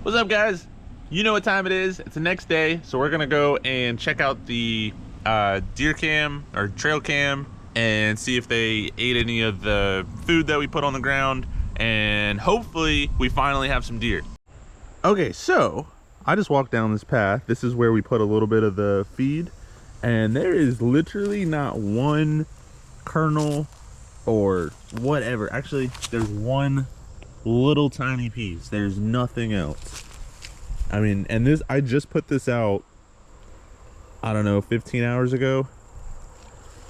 What's up, guys? You know what time it is. It's the next day, so we're gonna go and check out the deer cam or trail cam and see if they ate any of the food that we put on the ground, and hopefully we finally have some deer. Okay, so I just walked down this path. This is where we put a little bit of the feed, and there is literally not one kernel or whatever. Actually, there's one little tiny piece. There's nothing else. I mean, and this, I just put this out, I don't know, 15 hours ago.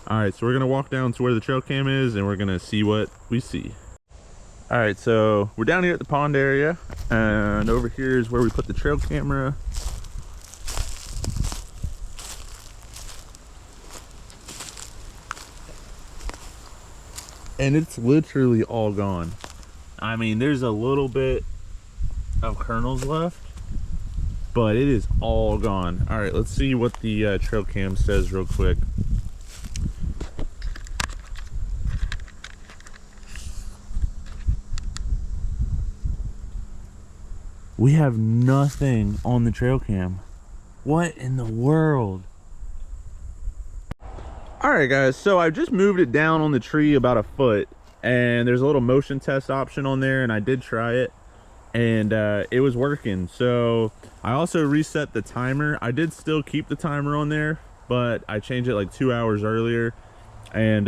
All right, so we're gonna walk down to where the trail cam is and we're gonna see what we see. All right, so we're down here at the pond area, and over here is where we put the trail camera. And it's literally all gone. I mean, there's a little bit of kernels left, but it is all gone. All right, let's see what the trail cam says real quick. We have nothing on the trail cam. What in the world? All right, guys, so I just moved it down on the tree about a foot, and there's a little motion test option on there, and I did try it, and it was working. So I also reset the timer. I did still keep the timer on there, but I changed it like 2 hours earlier, and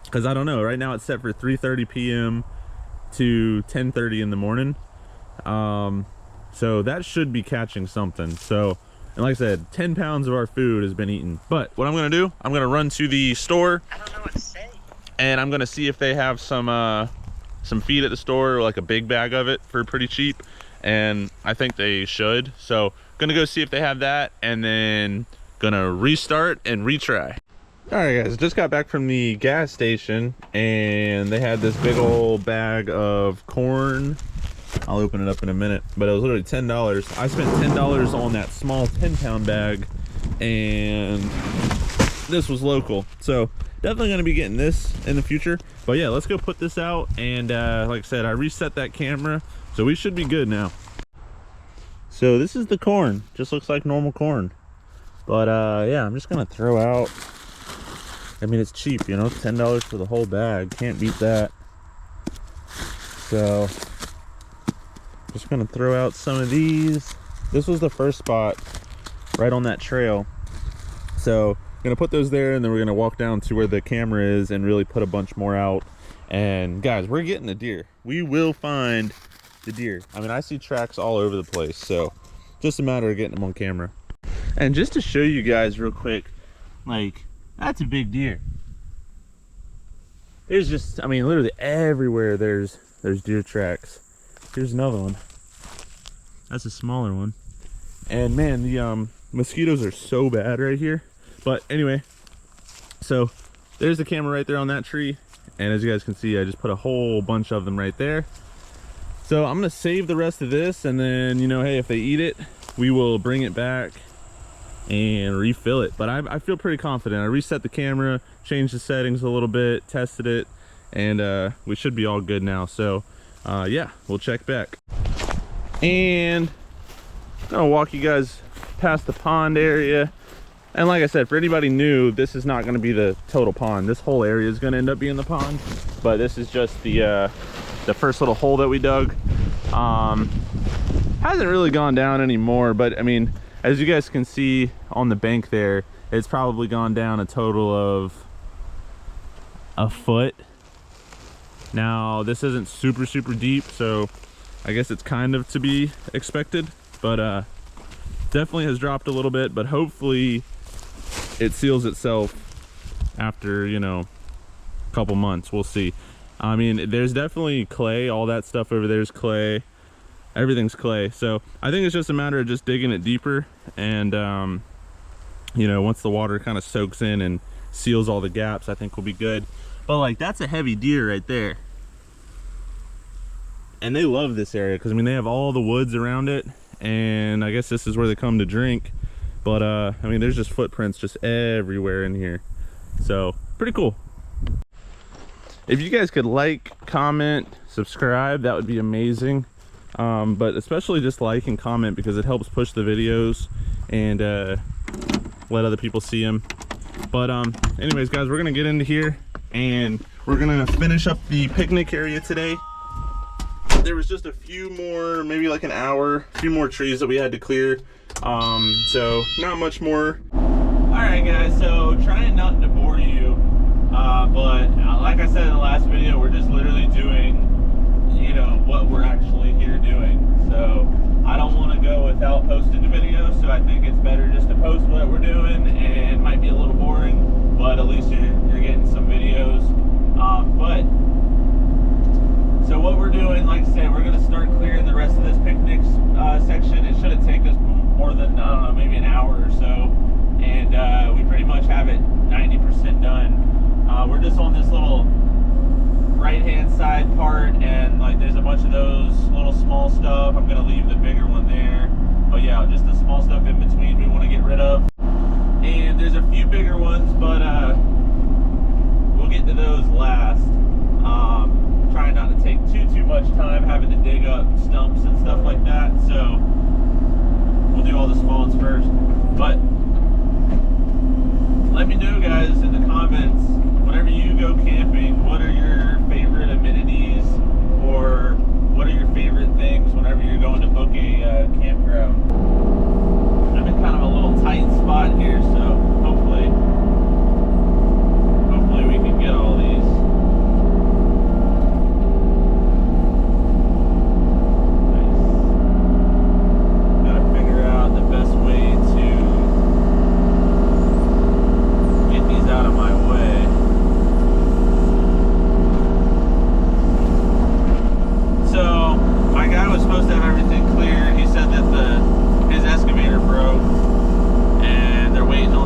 because I don't know, right now it's set for 3:30 p.m. to 10:30 in the morning. So that should be catching something. So, and like I said, 10 pounds of our food has been eaten. But what I'm gonna do, I'm gonna run to the store, I don't know what to say, and I'm gonna see if they have some feed at the store, or like a big bag of it for pretty cheap, and I think they should. So gonna go see if they have that, and then gonna restart and retry. All right, guys, just got back from the gas station, and they had this big old bag of corn. I'll open it up in a minute, but it was literally $10. I spent $10 on that small 10-pound bag, and this was local. So definitely gonna be getting this in the future. But yeah, let's go put this out, and like I said, I reset that camera, so we should be good now. So this is the corn, just looks like normal corn. But yeah, I'm just gonna throw out, I mean, it's cheap, you know, $10 for the whole bag, can't beat that. So just gonna throw out some of these. This was the first spot right on that trail, so gonna put those there, and then we're gonna walk down to where the camera is and really put a bunch more out. And guys, we're getting the deer. We will find the deer. I mean, I see tracks all over the place, so just a matter of getting them on camera. And just to show you guys real quick, like, that's a big deer. There's just, I mean, literally everywhere there's deer tracks. Here's another one. That's a smaller one. And man, the mosquitoes are so bad right here. But anyway, so there's the camera right there on that tree, and as you guys can see, I just put a whole bunch of them right there. So I'm gonna save the rest of this, and then, you know, hey, if they eat it, we will bring it back and refill it. But I feel pretty confident. I reset the camera, changed the settings a little bit, tested it, and we should be all good now. So yeah, we'll check back. And I'm gonna walk you guys past the pond area. And like I said, for anybody new, this is not gonna be the total pond. This whole area is gonna end up being the pond, but this is just the first little hole that we dug. Hasn't really gone down anymore, but I mean, as you guys can see on the bank there, it's probably gone down a total of a foot. Now, this isn't super deep, so I guess it's kind of to be expected, but definitely has dropped a little bit, but hopefully it seals itself after, you know, a couple months. We'll see. I mean, there's definitely clay. All that stuff over there is clay. Everything's clay. So I think it's just a matter of just digging it deeper, and you know, once the water kind of soaks in and seals all the gaps, I think we'll be good. But like, that's a heavy deer right there, and they love this area because I mean, they have all the woods around it, and I guess this is where they come to drink. But I mean, there's just footprints just everywhere in here, so pretty cool. If you guys could like, comment, subscribe, that would be amazing. But especially just like and comment, because it helps push the videos and let other people see them. But anyways guys, we're gonna get into here and we're gonna finish up the picnic area today. There was just a few more, maybe like an hour, a few more trees that we had to clear. So not much more. All right guys, so trying not to bore you, but like I said in the last video, we're just literally doing, you know, what we're actually here doing. So I don't want to go without posting the video, so I think it's better just to post what we're doing, and it might be a little boring, but at least you're getting some videos. So what we're doing, like I said, we're going to start clearing the rest of this picnic section. It shouldn't take us more than, I don't know, maybe an hour or so, and we pretty much have it 90% done. We're just on this little right hand side part, and like there's a bunch of those little small stuff. I'm going to leave the bigger one there, but yeah, just the small stuff in between we want to get rid of. And there's a few bigger ones, but we'll get to those last. Trying not to take too much time having to dig up stumps and stuff like that, so we'll do all the small ones first. But let me know guys in the comments, whenever you go camping, what are your favorite amenities, or what are your favorite things whenever you're going to book a campground. I'm in kind of a little tight spot here, so hopefully we can get all these. His excavator broke, and they're waiting on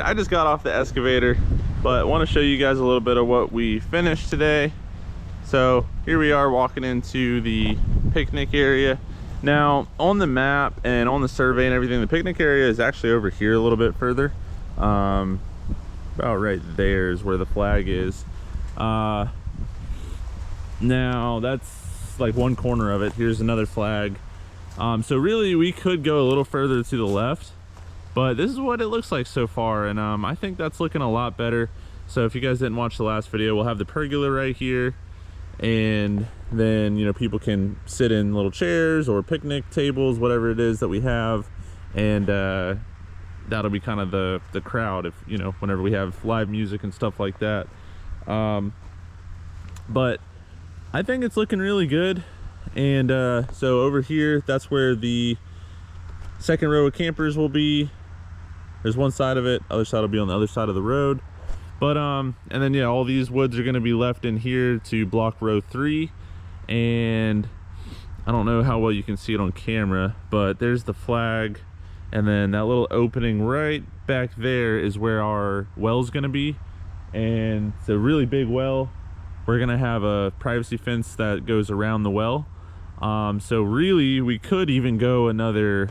I just got off the excavator, but want to show you guys a little bit of what we finished today. So here we are walking into the picnic area. Now on the map and on the survey and everything, the picnic area is actually over here a little bit further. About right there is where the flag is. Now that's like one corner of it. Here's another flag. So really we could go a little further to the left, but this is what it looks like so far, and I think that's looking a lot better. So if you guys didn't watch the last video, we'll have the pergola right here, and then, you know, people can sit in little chairs or picnic tables, whatever it is that we have, and that'll be kind of the crowd, if, you know, whenever we have live music and stuff like that. But I think it's looking really good. And so over here, that's where the second row of campers will be. There's one side of it, other side will be on the other side of the road. But and then yeah, all these woods are going to be left in here to block row 3. And I don't know how well you can see it on camera, but there's the flag, and then that little opening right back there is where our well's going to be. And it's a really big well. We're going to have a privacy fence that goes around the well. So really we could even go another,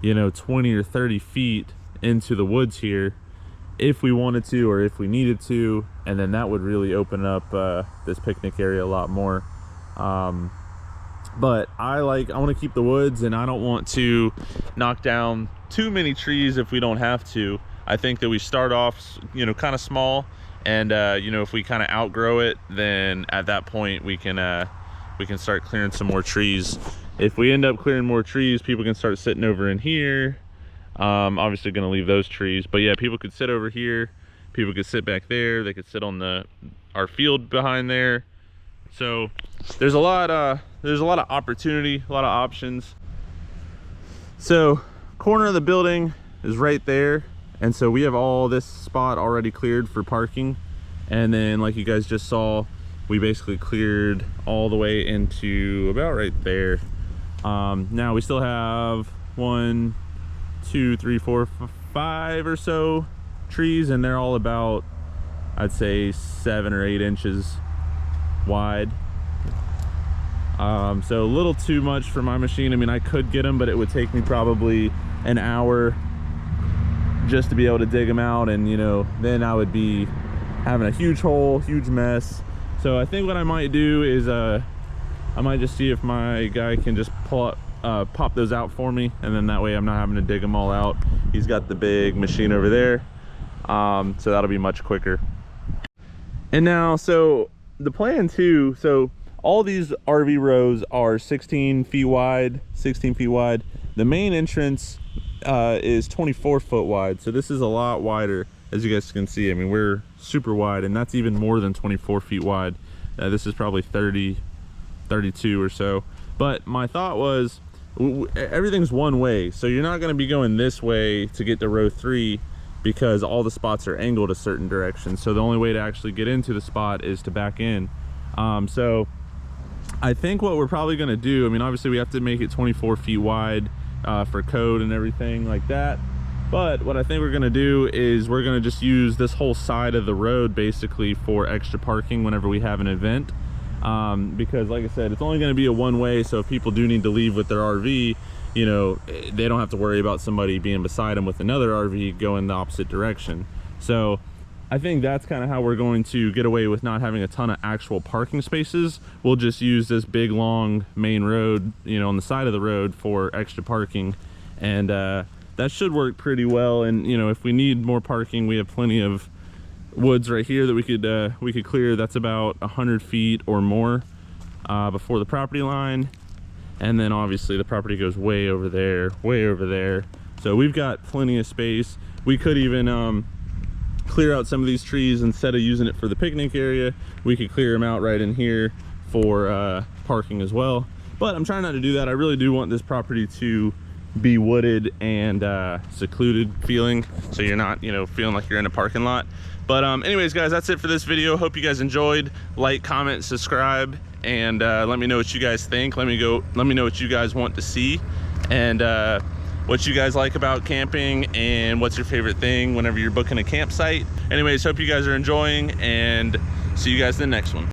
you know, 20 or 30 feet into the woods here if we wanted to, or if we needed to, and then that would really open up this picnic area a lot more. But I want to keep the woods, and I don't want to knock down too many trees if we don't have to. I think that we start off, you know, kind of small, and you know, if we kind of outgrow it, then at that point we can start clearing some more trees. If we end up clearing more trees, people can start sitting over in here. Obviously going to leave those trees, but yeah, people could sit over here, people could sit back there, they could sit on our field behind there. So there's a lot of opportunity, a lot of options. So corner of the building is right there, and so we have all this spot already cleared for parking. And then, like you guys just saw, we basically cleared all the way into about right there. Now we still have 1, 2, 3, 4, 5 or so trees, and they're all about, I'd say, 7 or 8 inches wide. So a little too much for my machine. I mean, I could get them, but it would take me probably an hour just to be able to dig them out, and, you know, then I would be having a huge hole, huge mess. So I think what I might do is I might just see if my guy can just pop those out for me, and then that way I'm not having to dig them all out. He's got the big machine over there, so that'll be much quicker. And now, so the plan too, so all these RV rows are 16 feet wide. The main entrance is 24 foot wide, so this is a lot wider, as you guys can see. I mean, we're super wide, and that's even more than 24 feet wide. This is probably 30, 32 or so. But my thought was, everything's one way, so you're not going to be going this way to get to row 3, because all the spots are angled a certain direction. So the only way to actually get into the spot is to back in. So I think what we're probably going to do, I mean, obviously we have to make it 24 feet wide for code and everything like that. But what I think we're going to do is we're going to just use this whole side of the road basically for extra parking whenever we have an event. Because like I said, it's only going to be a one-way, so if people do need to leave with their RV, you know, they don't have to worry about somebody being beside them with another RV going the opposite direction. So I think that's kind of how we're going to get away with not having a ton of actual parking spaces. We'll just use this big long main road, you know, on the side of the road for extra parking, and that should work pretty well. And, you know, if we need more parking, we have plenty of woods right here that we could clear. That's about 100 feet or more before the property line, and then obviously the property goes way over there, so we've got plenty of space. We could even clear out some of these trees. Instead of using it for the picnic area, we could clear them out right in here for parking as well. But I'm trying not to do that. I really do want this property to be wooded and secluded feeling, so you're not, you know, feeling like you're in a parking lot. But anyways, guys, that's it for this video. Hope you guys enjoyed. Like, comment, subscribe, and let me know what you guys think. Let me know what you guys want to see, and what you guys like about camping and what's your favorite thing whenever you're booking a campsite. Anyways, hope you guys are enjoying, and see you guys in the next one.